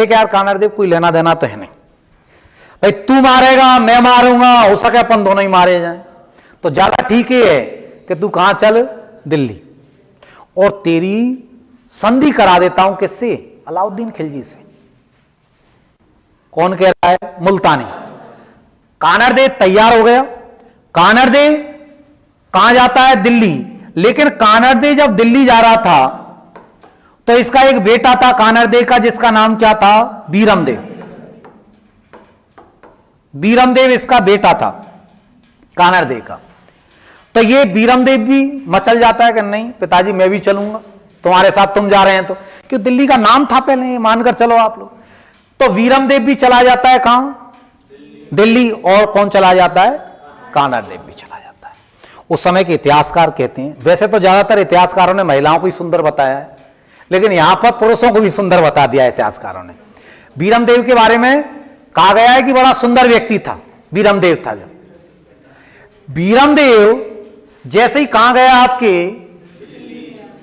लगे कि यार कानड़देव कोई लेना देना तो है नहीं, भाई तू मारेगा मैं मारूंगा, हो सके अपन दोनों ही मारे जाएं, तो ज्यादा ठीक ही है कि तू कहां चल, दिल्ली, और तेरी संधि करा देता हूं किससे, अलाउद्दीन खिलजी से। कौन कह रहा है, मुल्तानी। कानड़देव तैयार हो गया। कानड़देव कहां जाता है, दिल्ली। लेकिन कानड़देव जब दिल्ली जा रहा था तो इसका एक बेटा था कानड़देव का, जिसका नाम क्या था, बीरमदेव। बीरमदेव इसका बेटा था कानड़देव का। तो ये बीरमदेव भी मचल जाता है कि नहीं पिताजी मैं भी चलूंगा तुम्हारे साथ, तुम जा रहे हैं तो, क्यों दिल्ली का नाम था पहले, मानकर चलो आप लोग। तो वीरमदेव भी चला जाता है कहां, दिल्ली, और कौन चला जाता है, कानड़देव भी चला जाता है। उस समय के इतिहासकार कहते हैं, वैसे तो ज्यादातर इतिहासकारों ने महिलाओं को ही सुंदर बताया है, लेकिन यहां पर पुरुषों को भी सुंदर बता दिया इतिहासकारों ने। बीरमदेव के बारे में कहा गया है कि बड़ा सुंदर व्यक्ति था बीरमदेव था। जो बीरमदेव जैसे ही कहां गया, आपके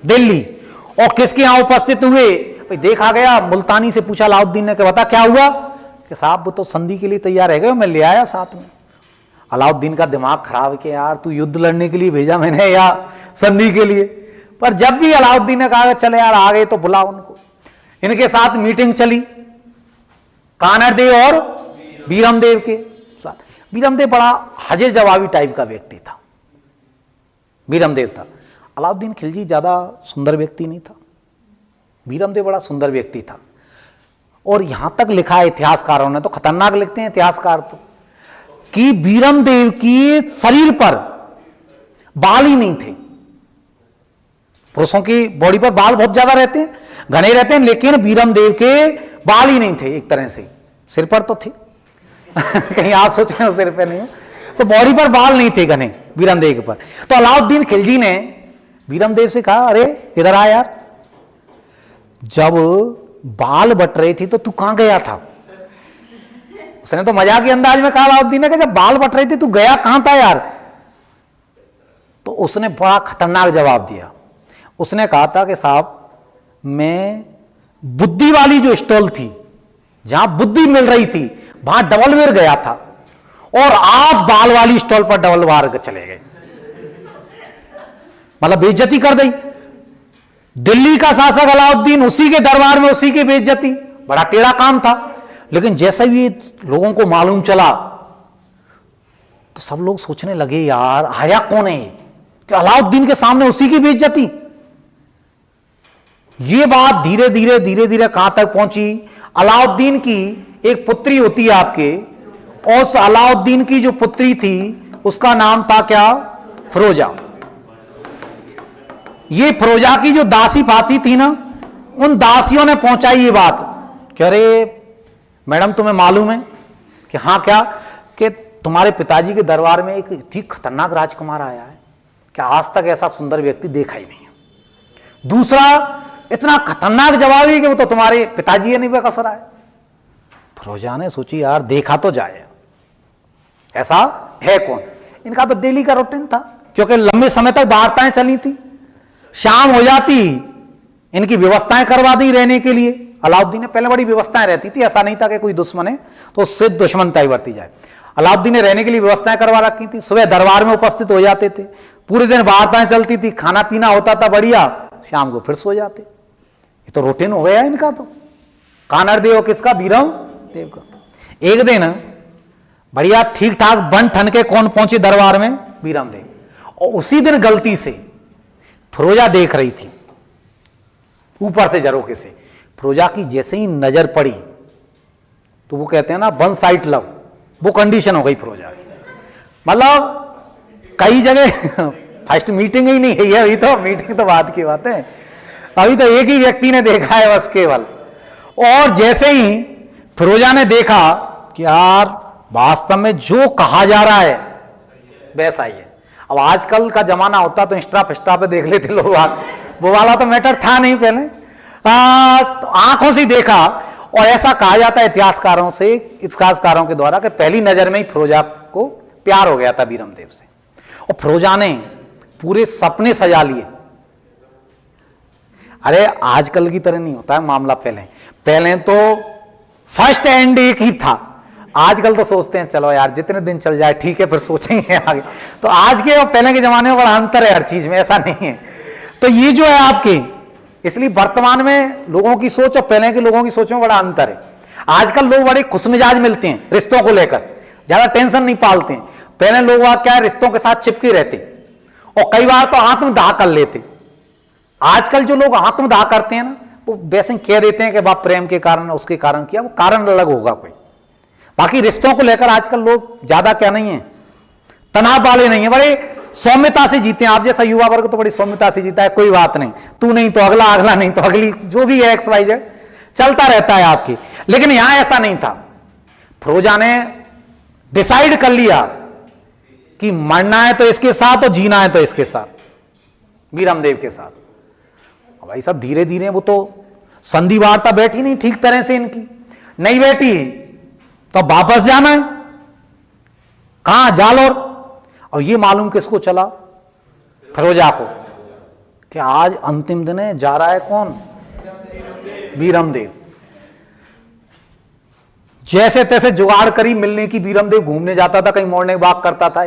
दिल्ली, और किसके यहां उपस्थित हुए, भाई देखा गया, मुल्तानी से पूछा अलाउद्दीन ने कि बता क्या हुआ, कि साहब वो तो संधि के लिए तैयार है, मैं ले आया साथ में। अलाउद्दीन का दिमाग खराब कि यार तू युद्ध लड़ने के लिए भेजा मैंने या संधि के लिए। पर जब भी अलाउद्दीन ने कहा चले यार आ गए तो बुला उनको, इनके साथ मीटिंग चली कानड़देव और बीरमदेव के साथ। बीरमदेव बड़ा हजे जवाबी टाइप का व्यक्ति था, बीरमदेव था। अलाउद्दीन खिलजी ज्यादा सुंदर व्यक्ति नहीं था, बीरमदेव बड़ा सुंदर व्यक्ति था। और यहां तक लिखा है इतिहासकारों ने, तो खतरनाक लिखते हैं इतिहासकार तो, कि बीरमदेव की शरीर पर बाल ही नहीं थे। पुरुषों की बॉडी पर बाल बहुत ज्यादा रहते हैं, घने रहते हैं, लेकिन बीरमदेव के बाल ही नहीं थे। एक तरह से सिर पर तो थे कहीं आप सोच रहे हो सिर पर नहीं हो, तो बॉडी पर बाल नहीं थे घने बीरमदेव के पर। तो अलाउद्दीन खिलजी ने बीरमदेव से कहा अरे इधर आ यार, जब बाल बट रही थी तो तू कहां गया था। उसने तो मजाक के अंदाज में कहा अलाउद्दीन ने कि जब बाल बट रही थी तू गया कहां था यार। तो उसने बड़ा खतरनाक जवाब दिया। उसने कहा था कि साहब मैं बुद्धि वाली जो स्टॉल थी, जहां बुद्धि मिल रही थी, वहां डबल वेयर गया था, और आप बाल वाली स्टॉल पर डबल वार चले गए। मतलब बेइज्जती कर दी। दिल्ली का शासक अलाउद्दीन, उसी के दरबार में उसी की बेइज्जती, बड़ा टेढ़ा काम था। लेकिन जैसे ही लोगों को मालूम चला तो सब लोग सोचने लगे यार आया कौन है कि अलाउद्दीन के सामने उसी की बेइज्जती। ये बात धीरे धीरे धीरे धीरे कहां तक पहुंची, अलाउद्दीन की एक पुत्री होती है आपके, और उस अलाउद्दीन की जो पुत्री थी उसका नाम था क्या, फिरोजा। ये फिरोजा की जो दासी पाती थी ना, उन दासियों ने पहुंचाई ये बात कि अरे मैडम तुम्हें मालूम है कि हाँ क्या, कि तुम्हारे पिताजी के दरबार में एक ठीक खतरनाक राजकुमार आया है कि आज तक ऐसा सुंदर व्यक्ति देखा ही नहीं है। दूसरा इतना खतरनाक जवाब है कि वो तो तुम्हारे पिताजी नहीं पे कसरा है। फिरोजा ने सोची यार देखा तो जाए, ऐसा है कौन। इनका तो डेली का रूटीन था, क्योंकि लंबे समय तक वार्ताएं चली थी, शाम हो जाती इनकी व्यवस्थाएं करवा दी रहने के लिए। अलाउद्दीन ने पहले बड़ी व्यवस्थाएं रहती थी, ऐसा नहीं था कि कोई दुश्मन है तो उससे दुश्मनता ही बरती जाए। अलाउद्दीन ने रहने के लिए व्यवस्थाएं करवा रखी थी, सुबह दरबार में उपस्थित हो जाते थे, पूरे दिन वार्ताएं चलती थी, खाना पीना होता था बढ़िया, शाम को फिर सो जाते। ये तो रूटीन हो गया इनका। तो कानड़देव किसका, बीरमदेव का। एक दिन बढ़िया ठीक ठाक बन ठन के कौन पहुंचे दरबार में, बीरमदेव। और उसी दिन गलती से फिरोजा देख रही थी ऊपर से झरोखे से। फिरोजा की जैसे ही नजर पड़ी तो वो कहते हैं ना वन साइड लव, वो कंडीशन हो गई फिरोजा की। मतलब कई जगह फर्स्ट मीटिंग ही नहीं है अभी, तो मीटिंग तो बाद की बात है, अभी तो एक ही व्यक्ति ने देखा है बस केवल। और जैसे ही फिरोजा ने देखा कि यार वास्तव में जो कहा जा रहा है वैसा ही है। अब आजकल का जमाना होता तो इंस्टा फिस्टा पे देख लेते लोग, वो वाला तो मैटर था नहीं पहले। तो आंखों से देखा, और ऐसा कहा जाता है इतिहासकारों के द्वारा कि पहली नजर में ही फिरोजा को प्यार हो गया था बीरमदेव से। और फिरोजा ने पूरे सपने सजा लिए। अरे आजकल की तरह नहीं होता है मामला। पहले तो फर्स्ट एंड एक ही था। आजकल तो सोचते हैं चलो यार जितने दिन चल जाए ठीक है, फिर सोचेंगे आगे। तो आज के और पहले के जमाने में बड़ा अंतर है हर चीज में, ऐसा नहीं है। तो ये जो है आपके, इसलिए वर्तमान में लोगों की सोच और पहले के लोगों की सोच में बड़ा अंतर है। आजकल लोग बड़े खुशमिजाज मिलते हैं रिश्तों को लेकर, ज्यादा टेंशन नहीं पालते हैं। पहले लोग क्या रिश्तों के साथ चिपके रहते और कई बार तो आत्मदाह कर लेते। आजकल जो लोग आत्मदाह करते हैं ना, वो वैसे कह देते हैं कि बाप प्रेम के कारण उसके कारण किया, वो कारण अलग होगा कोई। बाकी रिश्तों को लेकर आजकल लोग ज्यादा क्या नहीं है, तनाव वाले नहीं है, बड़े सौम्यता से जीते हैं। आप जैसा युवा वर्ग तो बड़ी सौम्यता से जीता है, कोई बात नहीं, तू नहीं तो अगला, अगला नहीं तो अगली, जो भी है XYZ चलता रहता है आपकी। लेकिन यहां ऐसा नहीं था। फिरोजा ने डिसाइड कर लिया कि मरना है तो इसके साथ और जीना है तो इसके साथ, वीरमदेव के साथ। भाई साहब धीरे धीरे वो तो संधि वार्ता बैठी नहीं ठीक तरह से, इनकी नहीं बैठी तो वापस जाना है कहां, जालौर। और ये मालूम किसको चला, फिरोजा को, कि आज अंतिम दिन है, जा रहा है कौन, वीरमदेव। जैसे तैसे जुगाड़ करी मिलने की, वीरमदेव घूमने जाता था, कहीं मॉर्निंग वॉक करता था।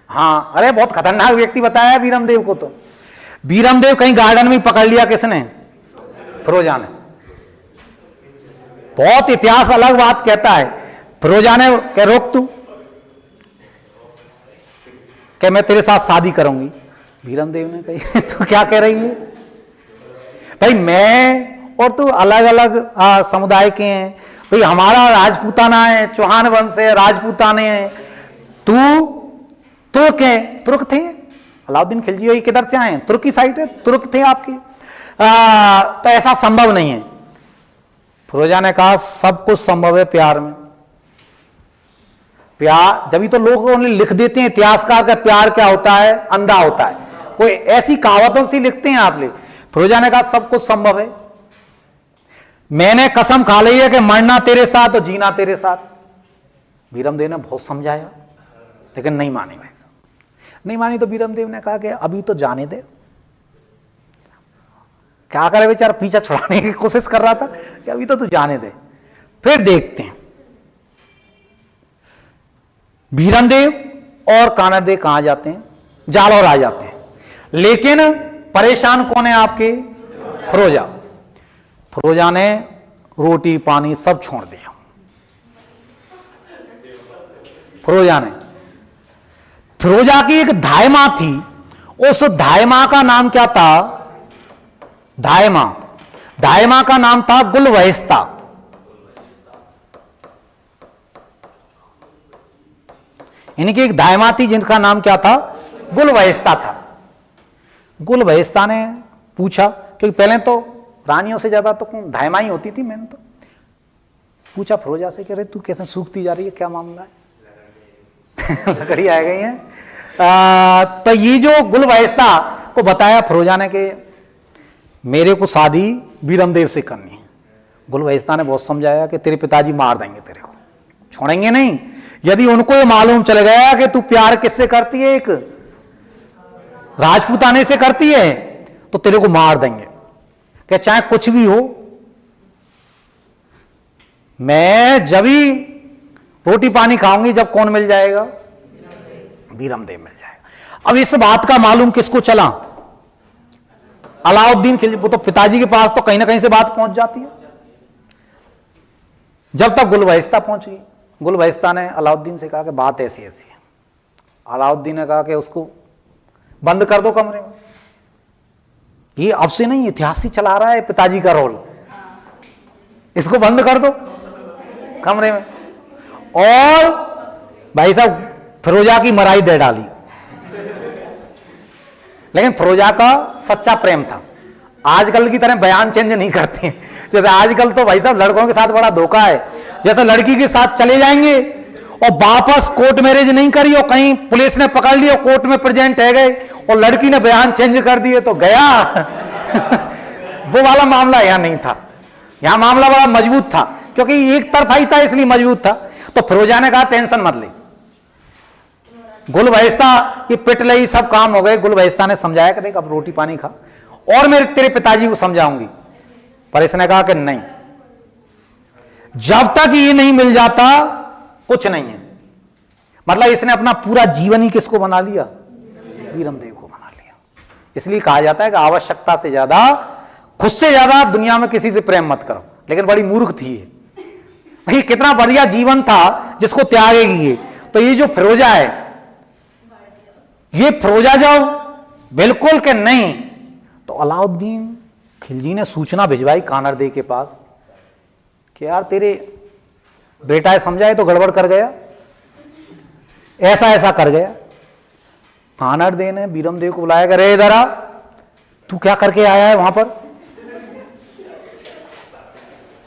हाँ, अरे बहुत खतरनाक व्यक्ति बताया वीरमदेव को। तो वीरमदेव कहीं गार्डन में पकड़ लिया किसने, फिरोजा ने। बहुत इतिहास अलग बात कहता है। फिरोजा ने कह रोक तू, कि मैं तेरे साथ शादी करूंगी। वीरमदेव ने कही तू क्या कह रही है भाई, मैं और तू अलग अलग समुदाय के हैं भाई, हमारा राजपूताना है, चौहान वंश है, राजपूताने हैं, तू तुर्क है, तुर्क थे अलाउद्दीन खिलजी, ये किधर से आए, तुर्की साइड है, तुर्क थे आपके, तो ऐसा संभव नहीं है। फिरोजा ने कहा सब कुछ संभव है प्यार में। प्यार जब तो लोग लिख देते हैं इतिहासकार का, प्यार क्या होता है, अंधा होता है, कोई ऐसी कहावतों से लिखते हैं आप लोग। फिरोजा ने कहा सब कुछ संभव है, मैंने कसम खा ली है कि मरना तेरे साथ और जीना तेरे साथ। वीरमदेव ने बहुत समझाया लेकिन नहीं मानी भाई साहब, नहीं मानी। तो वीरमदेव ने कहा कि अभी तो जाने दे। क्या करे बेचारा, पीछा छुड़ाने की कोशिश कर रहा था कि अभी तो तू जाने दे, फिर देखते हैं। वीरमदेव और कानरदेव कहां जाते हैं, जालौर आ जाते हैं। लेकिन परेशान कौन है आपके, फिरोजा। फिरोजा ने रोटी पानी सब छोड़ दिया। फिरोजा की एक धायमा थी, उस धायमा का नाम क्या था, धायमा का नाम था गुलबहिस्ता। इनकी एक धायमा थी जिनका नाम क्या था, गुलबहिस्ता था। गुलबहिस्ता ने पूछा, क्योंकि पहले तो रानियों से ज्यादा तो धायमा ही होती थी, मैंने तो पूछा फिरोजा से, कह रहे तू कैसे सूखती जा रही है, क्या मामला है। लकड़ी आ गई है। तो ये जो गुलबहिस्ता को बताया फिरोजा ने कि मेरे को शादी वीरमदेव से करनी है। गुलबहिस्ता ने बहुत समझाया कि तेरे पिताजी मार देंगे, तेरे को छोड़ेंगे नहीं। यदि उनको ये मालूम चल गया कि तू प्यार किससे करती है, एक राजपूताने से करती है, तो तेरे को मार देंगे। कि चाहे कुछ भी हो, मैं जब ही रोटी पानी खाऊंगी जब कौन मिल जाएगा, वीरमदेव मिल जाएगा। अब इस बात का मालूम किसको चला, अलाउद्दीन खिलजी। वो तो पिताजी के पास तो कहीं ना कहीं से बात पहुंच जाती है। जब तक गुलबहिस्ता पहुंच गई, गुलबहिस्ता ने अलाउद्दीन से कहा कि बात ऐसी ऐसी है। अलाउद्दीन ने कहा कि उसको बंद कर दो कमरे में। ये अब से नहीं, इतिहास ही चला रहा है पिताजी का रोल, इसको बंद कर दो कमरे में। और भाई साहब फिरोजा की मराई दे डाली। लेकिन फिरोजा का सच्चा प्रेम था। आजकल की तरह बयान चेंज नहीं करते हैं। जैसे आजकल तो भाई साहब लड़कों के साथ बड़ा धोखा है। जैसे लड़की के साथ चले जाएंगे और वापस कोर्ट मैरिज नहीं करी और कहीं पुलिस ने पकड़ लिया, कोर्ट में प्रेजेंट है गए और लड़की ने बयान चेंज कर दिए तो गया। वो वाला मामला यहां नहीं था। यहां मामला बड़ा मजबूत था, क्योंकि एक तरफा ही था इसलिए मजबूत था। तो फिरोजा ने कहा टेंशन मत ले, गुलबहिस्ता की पिट लई, सब काम हो गए। गुलबहिस्ता ने समझाया कि देख अब रोटी पानी खा और मेरे तेरे पिताजी को समझाऊंगी। पर इसने कहा कि नहीं, जब तक ये नहीं मिल जाता कुछ नहीं है। मतलब इसने अपना पूरा जीवन ही किसको बना लिया? वीरमदेव को बना लिया। इसलिए कहा जाता है कि आवश्यकता से ज्यादा, खुद से ज्यादा दुनिया में किसी से प्रेम मत करो। लेकिन बड़ी मूर्ख थी ये, भाई कितना बढ़िया जीवन था जिसको त्यागेगी ये। तो ये जो फिरोजा है, ये फिरोजा जाओ बिल्कुल के नहीं। तो अलाउद्दीन खिलजी ने सूचना भिजवाई कानर दे के पास कि यार तेरे बेटा है, समझाए तो गड़बड़ कर गया, ऐसा ऐसा कर गया। कानर दे ने वीरमदेव को बुलाया कि रे इधर आ, तू क्या करके आया है वहां पर?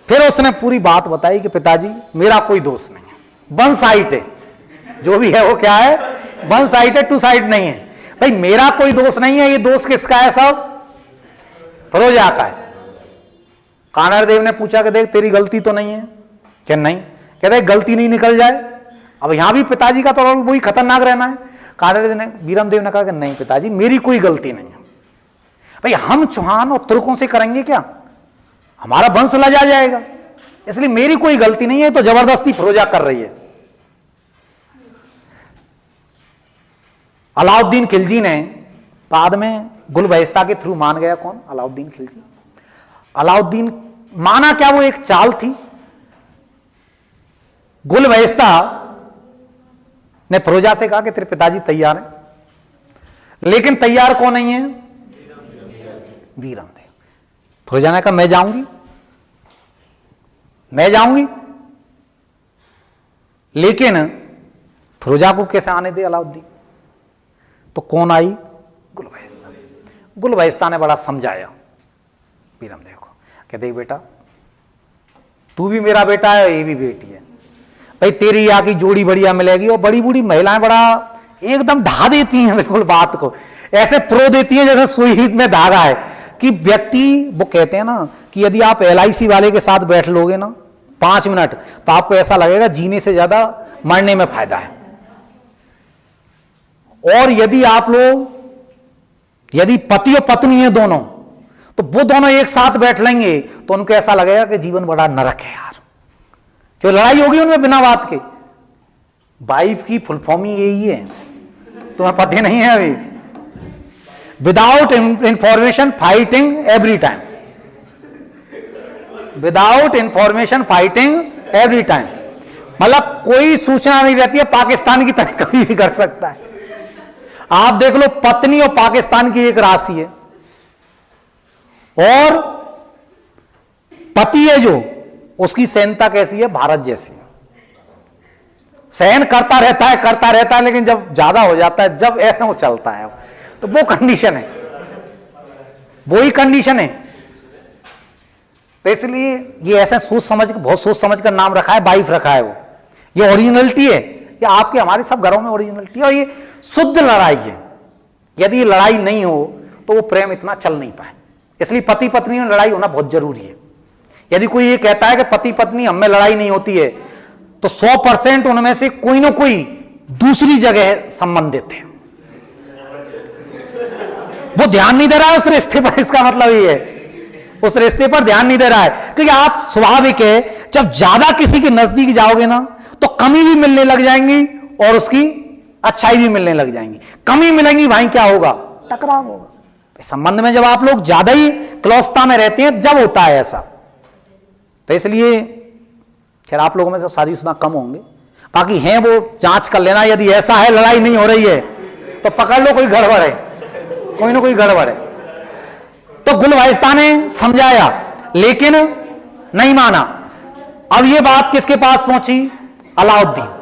फिर उसने पूरी बात बताई कि पिताजी मेरा कोई दोस्त नहीं है, वन साइड है, जो भी है वो क्या है, वन साइड है, टू साइड नहीं है। भाई मेरा कोई दोस्त नहीं है, ये दोस्त किसका है? सब फिरोजा का है। कानर देव ने पूछा कि देख तेरी गलती तो नहीं है? क्या नहीं? कहते गलती नहीं निकल जाए। अब यहां भी पिताजी का तो वही खतरनाक रहना है। कानर देव ने, वीरमदेव ने कहा कि नहीं पिताजी मेरी कोई गलती नहीं है। भाई हम चौहान और तुर्कों से करेंगे क्या? हमारा वंश लजा जाएगा, इसलिए मेरी कोई गलती नहीं है। तो जबरदस्ती फिरोजा कर रही है। अलाउद्दीन खिलजी ने बाद में गुलबहिस्ता के थ्रू मान गया। कौन? अलाउद्दीन खिलजी। अलाउद्दीन माना क्या? वो एक चाल थी। गुलबहिस्ता ने फिरोजा से कहा कि तेरे पिताजी तैयार हैं, लेकिन तैयार कौन नहीं है? वीरमदेव। फिरोजा ने कहा मैं जाऊंगी, मैं जाऊंगी, लेकिन फिरोजा को कैसे आने दे अलाउद्दीन? तो कौन आई? गुलबहिस्ता। गुलबहिस्ता ने बड़ा समझाया वीरमदेव को कि देख बेटा तू भी मेरा बेटा है, ये भी बेटी है, भाई तेरी यहाँ की जोड़ी बढ़िया मिलेगी। और बड़ी बूढ़ी महिलाएं बड़ा एकदम ढा देती हैं बिल्कुल बात को, ऐसे प्रो देती हैं जैसे सुई में धागा है कि व्यक्ति, वो कहते हैं ना कि यदि आप LIC वाले के साथ बैठ लोगे ना 5 मिनट तो आपको ऐसा लगेगा जीने से ज्यादा मरने में फायदा है। और यदि आप लोग, यदि पति और पत्नी है दोनों, तो वो दोनों एक साथ बैठ लेंगे तो उनको ऐसा लगेगा कि जीवन बड़ा नरक है यार, क्यों लड़ाई होगी उनमें बिना बात के। वाइफ की फुल फॉर्म ही यही है, तुम्हें पता नहीं है अभी? Without information fighting every time, without information fighting every time. मतलब कोई सूचना नहीं रहती है, पाकिस्तान की तरह कभी भी कर सकता है। आप देख लो पत्नी और पाकिस्तान की एक राशि है, और पति है जो, उसकी सहनता कैसी है? भारत जैसी। सहन करता रहता है, लेकिन जब ज्यादा हो जाता है, जब ऐसा वो चलता है, तो वो कंडीशन है, वो ही कंडीशन है। तो इसलिए ये ऐसा सोच समझ, बहुत सोच समझ कर नाम रखा है, वाइफ रखा है। वो ये ओरिजिनलिटी है, ये आपके हमारे सब घरों में ओरिजिनलिटी है, और ये शुद्ध लड़ाई है। यदि ये लड़ाई नहीं हो तो वो प्रेम इतना चल नहीं पाए। इसलिए पति पत्नी में लड़ाई होना बहुत जरूरी है। यदि कोई ये कहता है कि पति पत्नी हमें लड़ाई नहीं होती है, तो 100% उनमें से कोई ना कोई दूसरी जगह संबंधित है, वो ध्यान नहीं दे रहा है उस रिश्ते पर। इसका मतलब ये है उस रिश्ते पर ध्यान नहीं दे रहा है, क्योंकि आप स्वाभाविक है जब ज्यादा किसी के नजदीक जाओगे ना तो कमी भी मिलने लग जाएंगी और उसकी अच्छाई भी मिलने लग जाएंगी। कमी मिलेंगी, भाई क्या होगा? टकराव होगा। संबंध में जब आप लोग ज्यादा ही क्लोजता में रहते हैं जब होता है ऐसा। तो इसलिए खैर आप लोगों में से शादीशुदा कम होंगे, बाकी हैं वो जांच कर लेना। यदि ऐसा है लड़ाई नहीं हो रही है तो पकड़ लो कोई गड़बड़ है, कोई ना कोई गड़बड़ है। तो गुलबहिस्ता ने समझाया लेकिन नहीं माना। अब ये बात किसके पास पहुंची? अलाउद्दीन।